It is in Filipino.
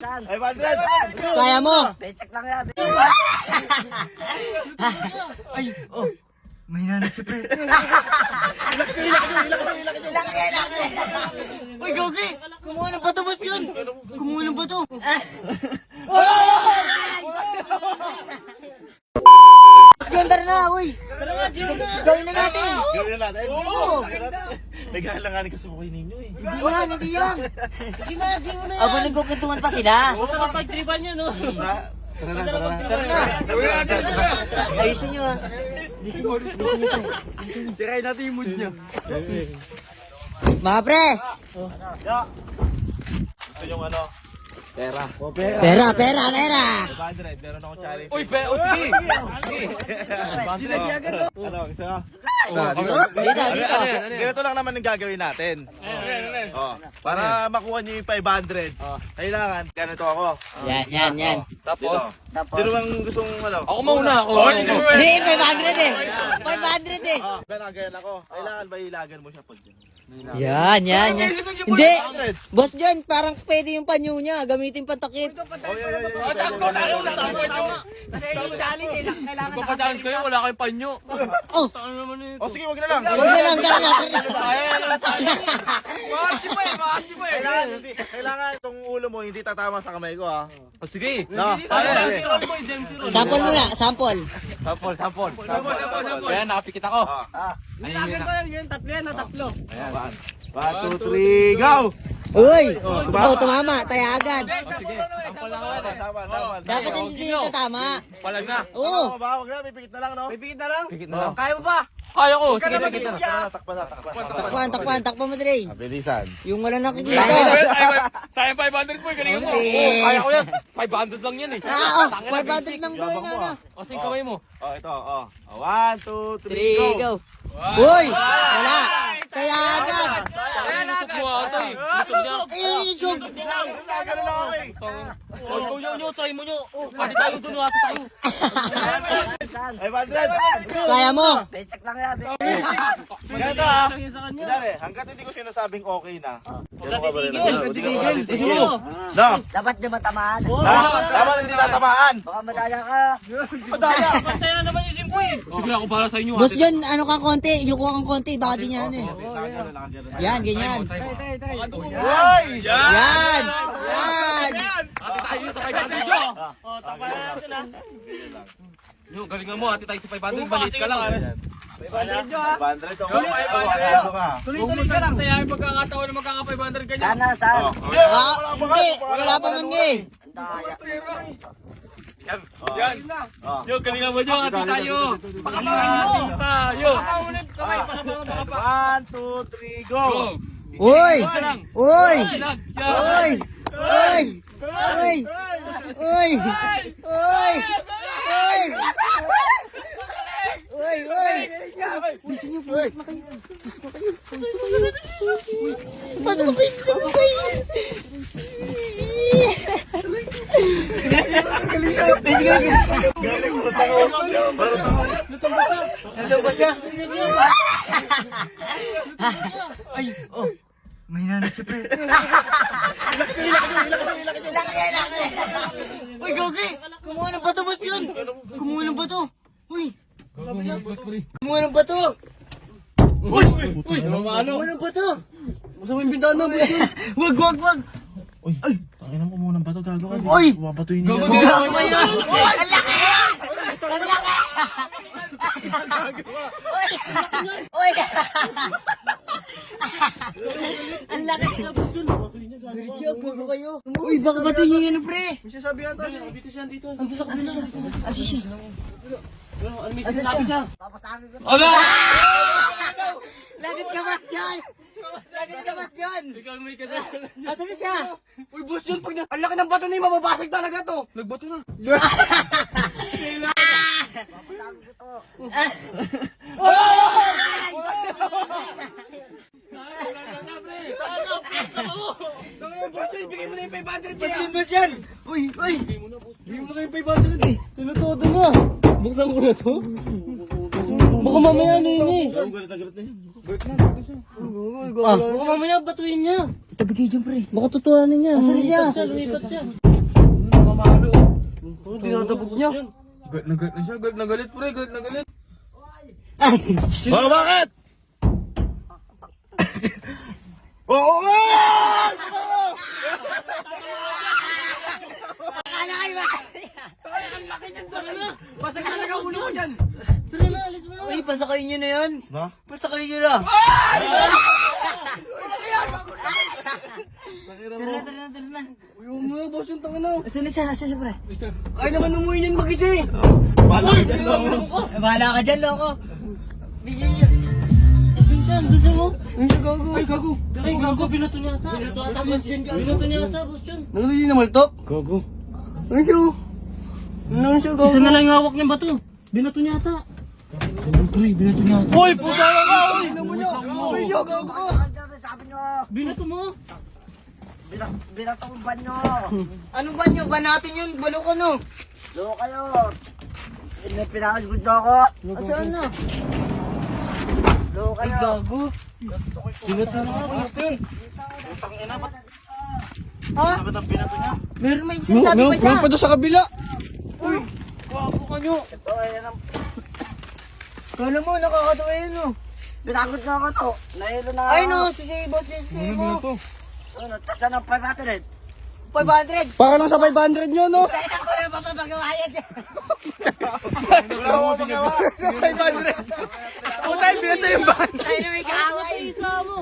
Kaya mo? Becek lang yan. Ay, oh. May nanay si pre. Laki. Uy, Gogi! Kumuha ng bato, boss yun! Kumuha ng bato! Gandar na, uy! Gawin na natin! Gawin na natin? Oo! Naghahalanganin kasi ko ninyo eh. Hindi yan! Imagine mo na yan. Aba, nagkukuntungan pa sila! Masarap pagtripan yun, no? Tara na. Tara na! Ayusin nyo, ha! Tirayin natin yung mood nyo. Mga pre! Ito yung ano, pera. Pera! 500, meron akong challenge. Uy, sige! Ano, gusto mo? Dito! Ganito lang naman ang gagawin natin. Oh, para makuha niyo yung 500, kailangan ganito ako. Yan. Tapos, Sino bang gustong ano? ako mauna ako. Hindi, 500 eh! 500 eh! Ganyan ako. Kailangan ba ilagan mo siya pag Yan. Hindi! Boss John, parang pwede yung panyo niya. Gamitin pantakip. Magpapachallenge kayo, wala kayong panyo. Oh! Oh, sige, wag na lang. Huwag na lang, tara. Kailangan itong ulo mo hindi tatama sa kamay ko, ha. O sige. No. Sample muna, sample. Sample. Kaya nakapikit ako. Ayan. 1, 2, 3, go! Uy! tumama. Oh, tumama. Taya agad. Sige. Sample lang ako. Tama. Dapat hindi dito tama. Palag na. Oo. Wag na, pipikit na lang, no? Pikit na lang. Kaya mo ba? Kaya ko. Sige, pikit na. Takpan mo, Dre. Bilisan. Yung wala nakikita. Sayang 500 po, galingan mo. Eh. Kaya ko yan. 500 lang yan eh. Ah, 500 lang daw yun, ano. O sige, kamay mo. Oh, ito, 1, 2, 3, 3, go! go. Uy! Wala. Taya agad. Lusog mo ako to eh. Lusog niya. Ayun yung isog. Ganun lang ako eh. Try mo nyo. Pati tayo dun, ate tayo. 500! Kaya mo. Becek lang yan. Ganito, ha? Kunyari, hanggat hindi ko sinasabing okay na. Huwag ka titigil. No. Dapat di matamaan. Tama hindi tatamaan. Baka madaya ka. Madaya. Kaya naman yung gym ko eh. Sige ako para sa inyo. Boss John, ano kang konti? Yuko kang konti. Baka di niya ano eh. Yan, ganyan. Hoy! Yan. Ate tayo sa 500 nyo. O, tapa na natin ah. Yo, galingan mo, ate tayo sa 500. Balit ka lang. 500 to. Tuloy ka lang. Saya yung pagkakataon na magkaka 500 ka Sana, sana. Hindi, wala pa man nga eh. Yan. Yo, galingan mo nyo, ate tayo. Pakapangin tayo. 1, 2, 3, go! Uy! Ka lang. Uy! Lag. Uy! Uy! Uy! Uy! Uy! Uy! Uy! Gusto niyo, pumasok na kayo. Pasok na kayo. Hello ba siya? Ay, oh. May nanay si pre. Laki. Uy, Gogi! Kumuha ng bato, boss yun! Kumuha ng bato! Uy! Kumuha ng bato! Uy! Kumuha ng bato! Masa mo yung bintana, boss yun? Wag! Uy, tangin mo muna ba ito? Gago ka. Uy! Bumabatuin Gago niya. din. Ang laki! Ang laki! Uy! Ang laki! Diretso, bago kayo. Uy, baka bato niyo yan, pre. Asa siya? Ano? Lagit ka, Boss John! Ikaw may kasalanan. Asa na siya? Uy, boss John, pag ang laki ng bato na yung mababasag talaga to. Nagbato na. Boss John, bigay mo na yung 500 kaya. Boss yan! Uy! Bigay mo na yung 500 eh. Tinutodo na. Buksan ko na to. Baka mamaya ano yun eh. Baka mamaya batuin niya. Tabigay dyan, pre. Baka tutuanin niya. Asan na siya? Lumipat siya. Mamalo. Tinatabog niya. Galit na siya, galit na galit, pre, galit na galit. Oh, bakit? Oo! Basag talaga ulo mo dyan. Tara na, alis mo na. Uy, pasakay nyo na yan. Na? Pasakay nyo na. Tara na. Uy, mga boss yung tanga na. Asan na siya? Asan siya, pre? Kaya naman umuwi niyan mag-isa eh. Bahala ka dyan, loko. Bigyan niya. Doon siya, doon siya mo. Ay, gago. Ay, gago. Ay, gago, binato niya ata. Binato ata, boss yun, gago. Binato niya ata, boss yun. Nangulit na maltok. Gago. Ano siya? Ano siya, gago? Isa na lang yung hawak niyang bato. Binato niya ata. Binato niya ata. Hoy, puta na ka, hoy! Ano mo niya? Ay, yo, gago. Sabi nyo, Binato mo. binatong ban nyo. Ano ba nyo? Ba natin yun? Balo ko, no? Loko kayo. Pinakasgod na ako. Asan na? Loko Ay, kayo. gago. Binato na nga, pre. Ha? Bakit ang pinato niya? Meron may sinasabi pa siya. Meron pa doon sa kabila. Gago ka nyo. Ito, ayan ang Kala mo, nakakatawa yun, no? pinakasgod na ako to. Nahilo na ako. Ay, no, si boss yun, si mo. Ano, tata ng 500. 500. Para lang sa 500 nyo, no? Kaya ko yung papapagawayad. Wala ko magawa. Sa 500. Puta, binato yung ban. Tayo na may kaaway. Isa mo.